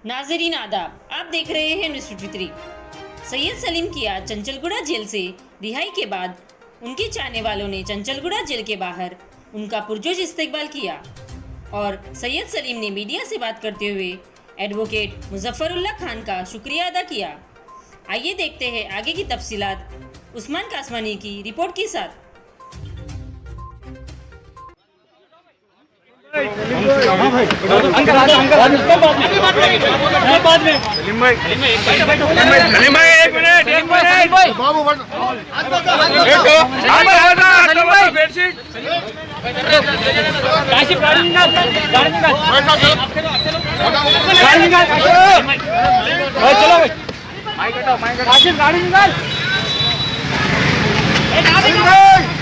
नाज़रीन आदाब, आप देख रहे हैं न्यूज़ 53। सैयद सलीम की आज चंचलगुड़ा जेल से रिहाई के बाद उनके चाहने वालों ने चंचलगुड़ा जेल के बाहर उनका पुरजोश इस्तकबाल किया और सैयद सलीम ने मीडिया से बात करते हुए एडवोकेट मुजफ्फरुल्लाह खान का शुक्रिया अदा किया। आइए देखते हैं आगे की तफसीलात उस्मान कासवानी की रिपोर्ट के साथ।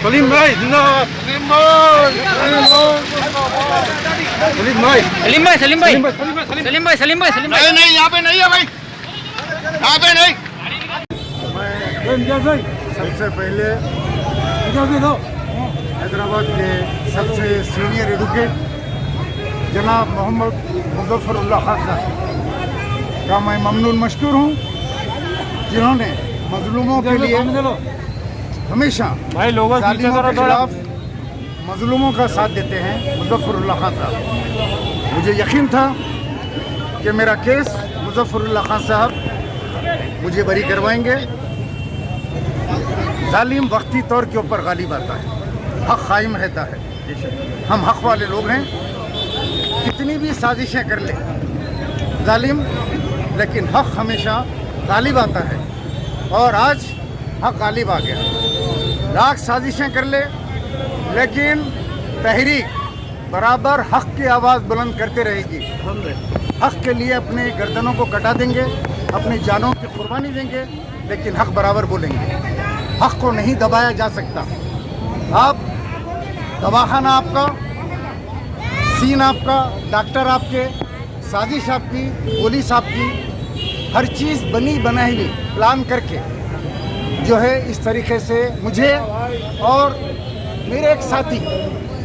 सलीम भाई जिंदाबाद। सलीम भाई नहीं यहाँ पे नहीं है भाई, यहाँ पे नहीं। सबसे पहले हैदराबाद के सबसे सीनियर एडवोकेट जनाब मोहम्मद मुजफ्फरुल्लाह खान साहब का मैं ममनून मशकूर हूँ, जिन्होंने मजलूमों के लिए हमेशा जालिमों के खिलाफ मजलूमों का साथ देते हैं। मुजफ्फरुल्लाह खान साहब, मुझे यकीन था कि मेरा केस मुजफ्फरुल्लाह खान साहब मुझे बरी करवाएंगे। जालिम वक्ती तौर के ऊपर गालिब आता है, हक कायम रहता है। हम हक वाले लोग हैं, कितनी भी साजिशें कर ले जालिम, लेकिन हक हमेशा गालिब आता है। और आज हक गालिब आ गया। लाख साजिशें कर ले, लेकिन तहरीक बराबर हक की आवाज़ बुलंद करते रहेगी। हक के लिए अपने गर्दनों को कटा देंगे, अपनी जानों की कुर्बानी देंगे, लेकिन हक बराबर बोलेंगे। हक को नहीं दबाया जा सकता। आप दवाखाना आपका, सीन आपका, डॉक्टर आपके, साजिश आपकी, पुलिस आपकी, हर चीज़ बनी बनाई हुई प्लान करके जो है इस तरीके से मुझे और मेरे एक साथी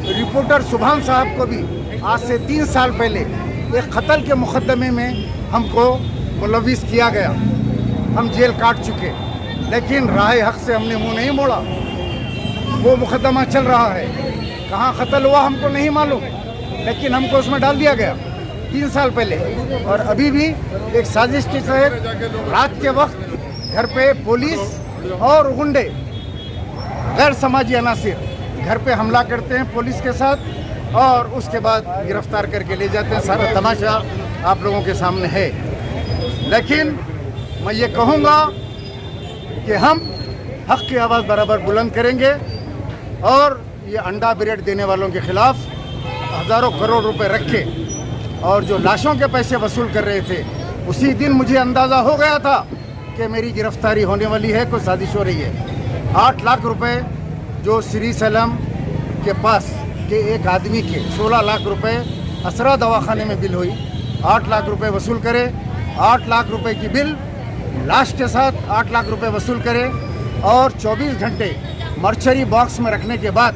रिपोर्टर सुभान साहब को भी आज से 3 साल पहले एक कत्ल के मुकदमे में हमको मुलविस किया गया। हम जेल काट चुके, लेकिन राह हक से हमने मुंह नहीं मोड़ा। वो मुकदमा चल रहा है, कहाँ कत्ल हुआ हमको नहीं मालूम, लेकिन हमको उसमें डाल दिया गया 3 साल पहले। और अभी भी एक साजिश के तहत रात के वक्त घर पे पुलिस और गुंडे गैर समाजी अनासिर घर पे हमला करते हैं पुलिस के साथ, और उसके बाद गिरफ्तार करके ले जाते हैं। सारा तमाशा आप लोगों के सामने है। लेकिन मैं ये कहूँगा कि हम हक की आवाज़ बराबर बुलंद करेंगे, और ये अंडा ब्रेड देने वालों के खिलाफ हज़ारों करोड़ रुपए रखे और जो लाशों के पैसे वसूल कर रहे थे, उसी दिन मुझे अंदाज़ा हो गया था कि मेरी गिरफ्तारी होने वाली है, कोई साजिश हो रही है। 8 लाख रुपए जो श्री सलम के पास के एक आदमी के 16 लाख रुपए असरा दवाखाने में बिल हुई, 8 लाख रुपए वसूल करे। 8 लाख रुपए की बिल लाश के साथ 8 लाख रुपए वसूल करे, और 24 घंटे मर्चरी बॉक्स में रखने के बाद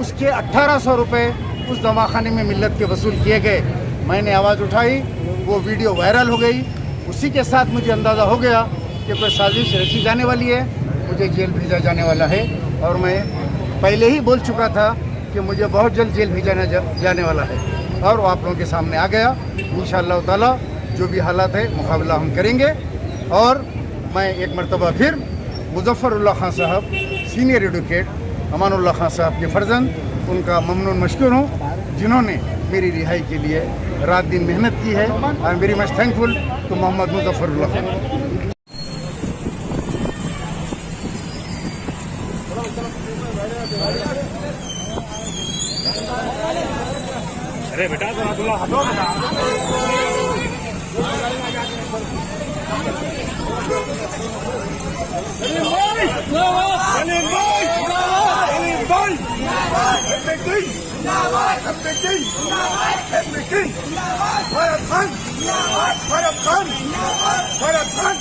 उसके 1800 रुपए उस दवाखाने में मिल्लत के वसूल किए गए। मैंने आवाज़ उठाई, वो वीडियो वायरल हो गई। उसी के साथ मुझे अंदाज़ा हो गया कि कोई साजिश रची जाने वाली है, मुझे जेल भेजा जाने वाला है। और मैं पहले ही बोल चुका था कि मुझे बहुत जल्द जेल भेजा जाने वाला है, और वो आप लोगों के सामने आ गया। इंशाअल्लाह ताला जो भी हालात है मुकाबला हम करेंगे। और मैं एक मरतबा फिर मुजफ्फरुल्लाह खान साहब सीनियर एडवोकेट अमानुल्लाह खान साहब के फर्जंद उनका ममनून मशकूर हूँ, जिन्होंने मेरी रिहाई के लिए रात दिन मेहनत की है। I am very much thankful to Mohammad Muzaffarullah Khan. अरे बेटा हटो बेटा। भारत खान